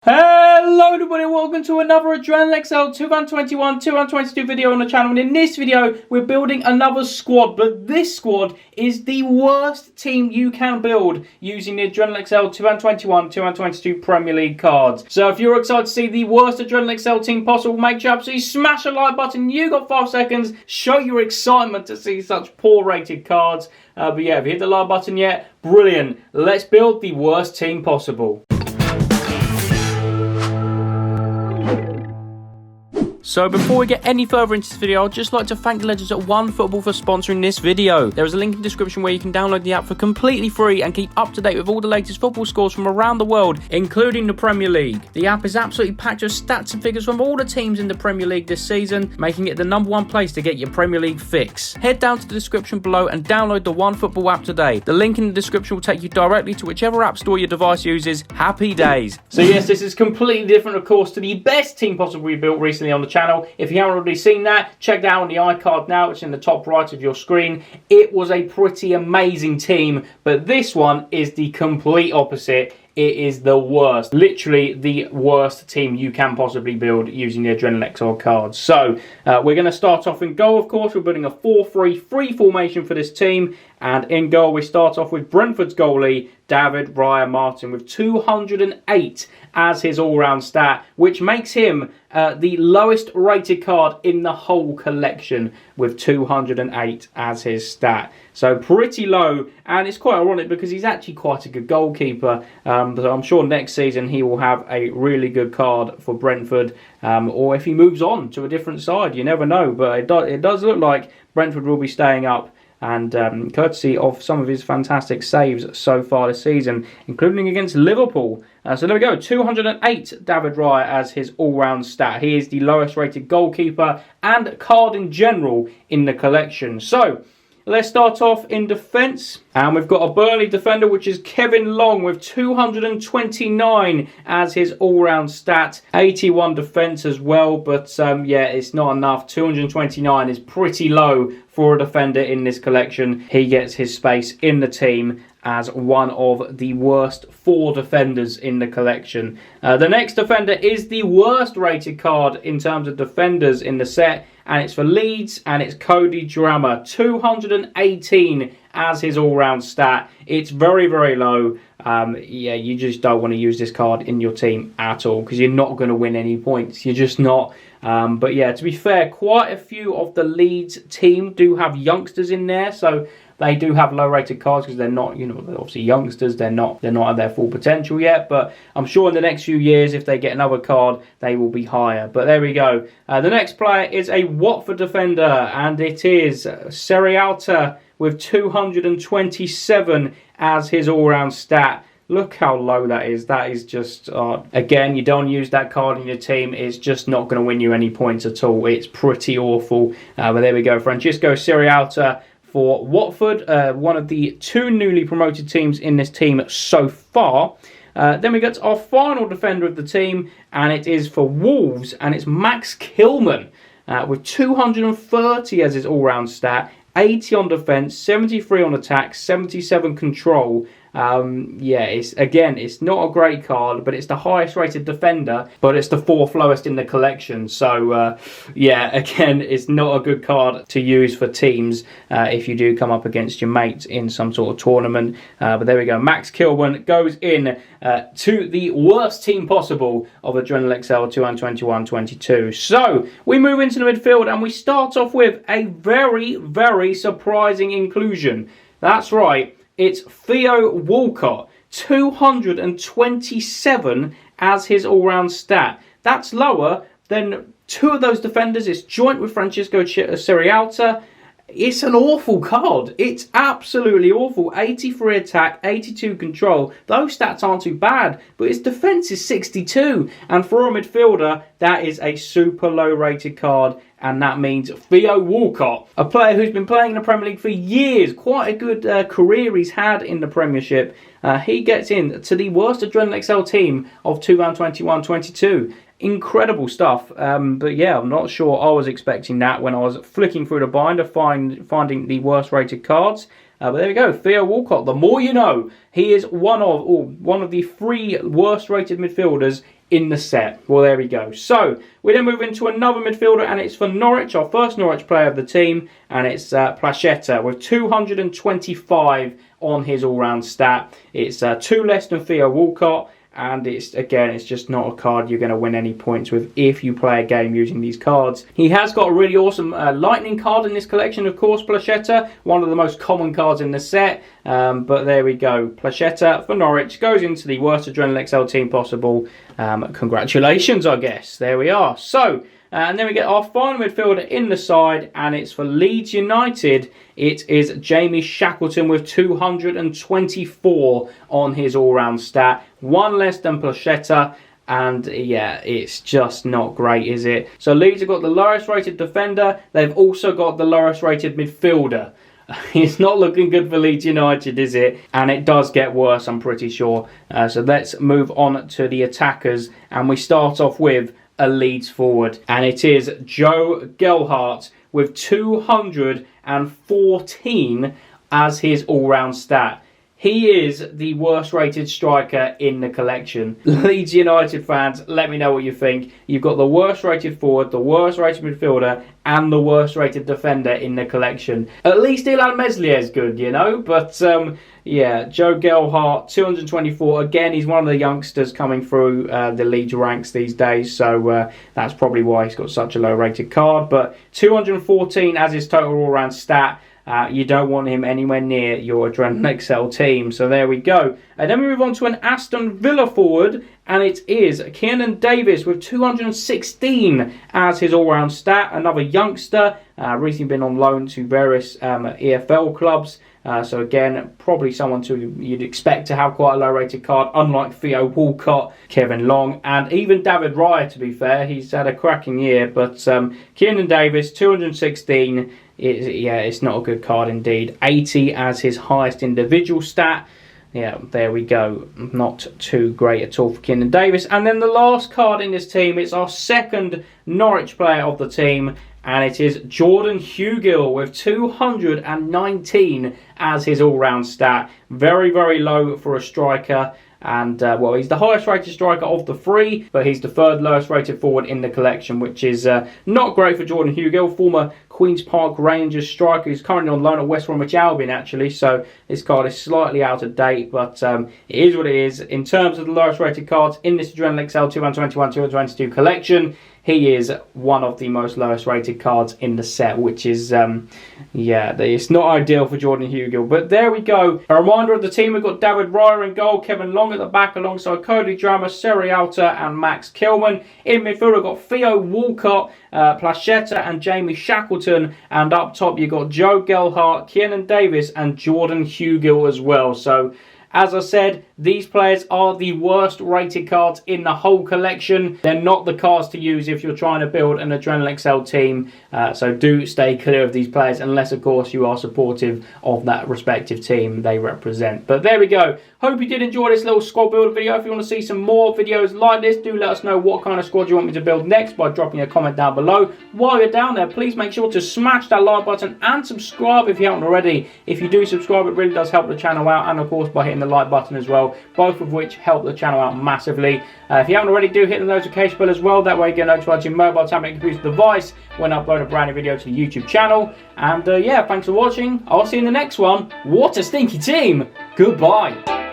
Hello everybody, welcome to another Adrenalyn XL 2021-2022 video on the channel. And in this video, we're building another squad, but this squad is the worst team you can build using the Adrenalyn XL 2021-2022 Premier League cards. So if you're excited to see the worst Adrenalyn XL team possible, make sure you absolutely smash the like button. You got 5 seconds. Show your excitement to see such poor rated cards. But yeah, if you hit the like button yet, brilliant. Let's build the worst team possible. So before we get any further into this video, I'd just like to thank the legends at OneFootball for sponsoring this video. There is a link in the description where you can download the app for completely free and keep up to date with all the latest football scores from around the world, including the Premier League. The app is absolutely packed with stats and figures from all the teams in the Premier League this season, making it the #1 place to get your Premier League fix. Head down to the description below and download the OneFootball app today. The link in the description will take you directly to whichever app store your device uses. Happy days. So yes, this is completely different, of course, to the best team possible we built recently on the channel. If you haven't already seen that, check that out on the iCard now. It's in the top right of your screen. It was a pretty amazing team, but this one is the complete opposite. It is the worst, literally the worst team you can possibly build using the Adrenalyn XL cards. So we're going to start off in goal, of course. We're building a 4-3-3 formation for this team. And in goal, we start off with Brentford's goalie, David Raya Martin, with 208 as his all-round stat, which makes him the lowest rated card in the whole collection, with 208 as his stat. So pretty low, and it's quite ironic because he's actually quite a good goalkeeper. But I'm sure next season he will have a really good card for Brentford, or if he moves on to a different side, you never know. But it does look like Brentford will be staying up, and courtesy of some of his fantastic saves so far this season, including against Liverpool. So there we go, 208 David Raya as his all-round stat. He is the lowest rated goalkeeper and card in general in the collection. So let's start off in defence, and we've got a Burnley defender, which is Kevin Long, with 229 as his all-round stat. 81 defence as well, but yeah, it's not enough. 229 is pretty low for a defender in this collection. He gets his space in the team as one of the worst 4 defenders in the collection. The next defender is the worst rated card in terms of defenders in the set, and it's for Leeds, and it's Cody Drammer, 218 as his all-round stat. It's very, very low. Yeah, you just don't want to use this card in your team at all because you're not going to win any points. You're just not. But yeah, to be fair, quite a few of the Leeds team do have youngsters in there, so they do have low-rated cards because they're not, you know, they're obviously youngsters. They're not at their full potential yet. But I'm sure in the next few years, if they get another card, they will be higher. But there we go. The next player is a Watford defender, and it is Serialta with 227 as his all-round stat. Look how low that is. That is just, again, you don't use that card in your team. It's just not going to win you any points at all. It's pretty awful. But there we go. Francisco Serialta for Watford, one of the 2 newly promoted teams in this team so far. Then we get to our final defender of the team, and it is for Wolves, and it's Max Kilman with 230 as his all-round stat. 80 on defence, 73 on attack, 77 control. Yeah, it's not a great card, but it's the highest rated defender, but it's the 4th lowest in the collection. So yeah, again, it's not a good card to use for teams if you do come up against your mates in some sort of tournament. But there we go, Max Kilman goes in to the worst team possible of Adrenalyn XL 2021-22. So we move into the midfield, and we start off with a very, very surprising inclusion. That's right. It's Theo Walcott, 227 as his all-round stat. That's lower than 2 of those defenders. It's joint with Francisco Serialta. It's an awful card. It's absolutely awful. 83 attack, 82 control. Those stats aren't too bad, but his defence is 62. And for a midfielder, that is a super low-rated card. And that means Theo Walcott, a player who's been playing in the Premier League for years, quite a good career he's had in the Premiership. He gets in to the worst Adrenalyn XL team of 2021-22. Incredible stuff. But yeah, I'm not sure I was expecting that when I was flicking through the binder, finding the worst rated cards. But there we go, Theo Walcott, the more you know. He is one of the 3 worst rated midfielders in the set. Well, there we go. So we then move into another midfielder, and it's for Norwich, our first Norwich player of the team, and it's Placheta with 225 on his all-round stat. It's 2 less than Theo Walcott. And it's just not a card you're going to win any points with if you play a game using these cards. He has got a really awesome lightning card in this collection, of course, Placheta, one of the most common cards in the set. But there we go, Placheta for Norwich goes into the worst Adrenalyn XL team possible. Congratulations, I guess. There we are. So, and then we get our final midfielder in the side, and it's for Leeds United. It is Jamie Shackleton with 224 on his all-round stat. 1 less than Placheta. And yeah, it's just not great, is it? So Leeds have got the lowest rated defender. They've also got the lowest rated midfielder. It's not looking good for Leeds United, is it? And it does get worse, I'm pretty sure. So let's move on to the attackers. And we start off with a Leeds forward, and it is Joe Gelhardt with 214 as his all-round stat. He is the worst rated striker in the collection. Leeds United fans, let me know what you think. You've got the worst rated forward, the worst rated midfielder, and the worst rated defender in the collection. At least Ilan Meslier is good, you know, but yeah, Joe Gelhardt, 224. Again, he's one of the youngsters coming through the Leeds ranks these days, so that's probably why he's got such a low rated card. But 214 as his total all-round stat. You don't want him anywhere near your Adrenalyn XL team. So there we go. And then we move on to an Aston Villa forward, and it is Kiernan Davis with 216 as his all-round stat. Another youngster, recently been on loan to various EFL clubs. So again, probably someone you'd expect to have quite a low-rated card, unlike Theo Walcott, Kevin Long, and even David Raya, to be fair. He's had a cracking year, but Kiernan Davis, 216. It's not a good card indeed. 80 as his highest individual stat. Yeah, there we go. Not too great at all for Kiernan Davis. And then the last card in this team, it's our second Norwich player of the team, and it is Jordan Hugill with 219 as his all-round stat. Very, very low for a striker. And, well, he's the highest rated striker of the 3, but he's the 3rd lowest rated forward in the collection, which is not great for Jordan Hugill, former Queen's Park Rangers striker who's currently on loan at West Bromwich Albion, actually. So this card is slightly out of date, but it is what it is. In terms of the lowest rated cards in this Adrenalyn XL 2021-2022 collection, he is one of the most lowest rated cards in the set, which is, yeah, it's not ideal for Jordan Hugill. But there we go. A reminder of the team, we've got David Raya in goal, Kevin Long at the back alongside Cody Drammer, Seri Alta and Max Kilman. In midfield, we've got Theo Walcott, Placheta and Jamie Shackleton. And up top, you've got Joe Gelhardt, Kiernan Davis and Jordan Hugill as well. So, as I said, these players are the worst rated cards in the whole collection. They're not the cards to use if you're trying to build an Adrenalyn XL team. So do stay clear of these players unless, of course, you are supportive of that respective team they represent. But there we go. Hope you did enjoy this little squad builder video. If you want to see some more videos like this, do let us know what kind of squad you want me to build next by dropping a comment down below. While you're down there, please make sure to smash that like button and subscribe if you haven't already. If you do subscribe, it really does help the channel out, and of course by hitting the like button as well, both of which help the channel out massively. If you haven't already, do hit the notification bell as well. That way you get notified to your mobile, tablet, and computer device when I upload a brand new video to the YouTube channel. And yeah, thanks for watching. I'll see you in the next one. What a stinky team! Goodbye.